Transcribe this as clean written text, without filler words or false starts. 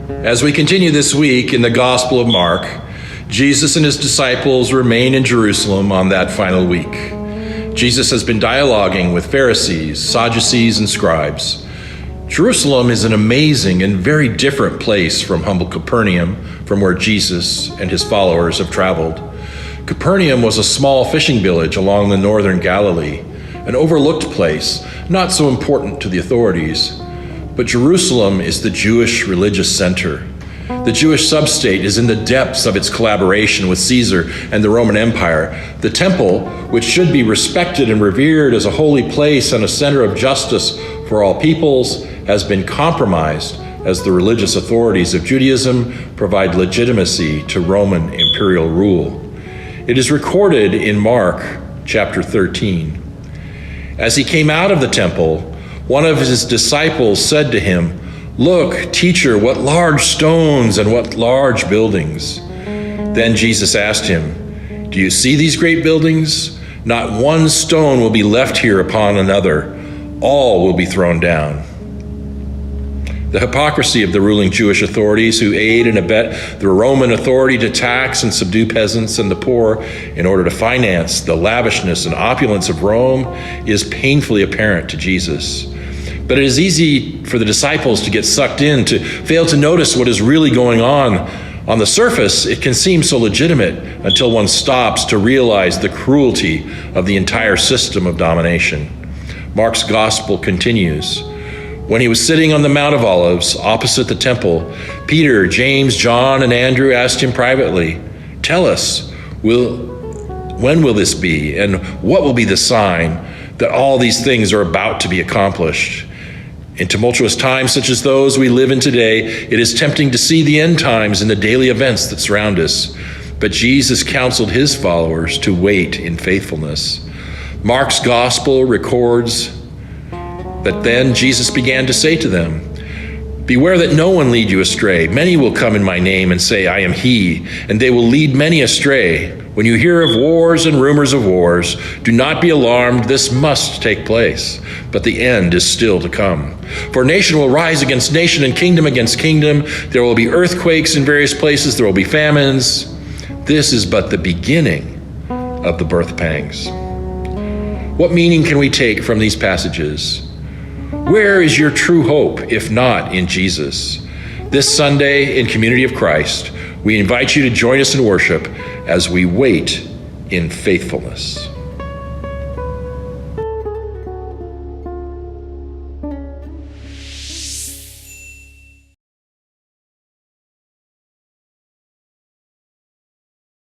As we continue this week in the Gospel of Mark, Jesus and his disciples remain in Jerusalem on that final week. Jesus has been dialoguing with Pharisees, Sadducees, and scribes. Jerusalem is an amazing and very different place from humble Capernaum, from where Jesus and his followers have traveled. Capernaum was a small fishing village along the northern Galilee, an overlooked place, not so important to the authorities. But Jerusalem is the Jewish religious center. The Jewish substate is in the depths of its collaboration with Caesar and the Roman Empire. The temple, which should be respected and revered as a holy place and a center of justice for all peoples, has been compromised as the religious authorities of Judaism provide legitimacy to Roman imperial rule. It is recorded in Mark chapter 13. As he came out of the temple, one of his disciples said to him, "Look, teacher, what large stones and what large buildings." Then Jesus asked him, "Do you see these great buildings? Not one stone will be left here upon another. All will be thrown down." The hypocrisy of the ruling Jewish authorities who aid and abet the Roman authority to tax and subdue peasants and the poor in order to finance the lavishness and opulence of Rome is painfully apparent to Jesus. But it is easy for the disciples to get sucked in, to fail to notice what is really going on. On the surface, it can seem so legitimate until one stops to realize the cruelty of the entire system of domination. Mark's gospel continues. When he was sitting on the Mount of Olives opposite the temple, Peter, James, John, and Andrew asked him privately, "Tell us, when will this be, and what will be the sign that all these things are about to be accomplished?" In tumultuous times such as those we live in today, it is tempting to see the end times in the daily events that surround us. But Jesus counseled his followers to wait in faithfulness. Mark's gospel records that then Jesus began to say to them, "Beware that no one lead you astray. Many will come in my name and say, 'I am he,' and they will lead many astray. When you hear of wars and rumors of wars, do not be alarmed. This must take place, but the end is still to come. For nation will rise against nation and kingdom against kingdom. There will be earthquakes in various places. There will be famines. This is but the beginning of the birth pangs." What meaning can we take from these passages? Where is your true hope, if not in Jesus? This Sunday in Community of Christ, we invite you to join us in worship as we wait in faithfulness.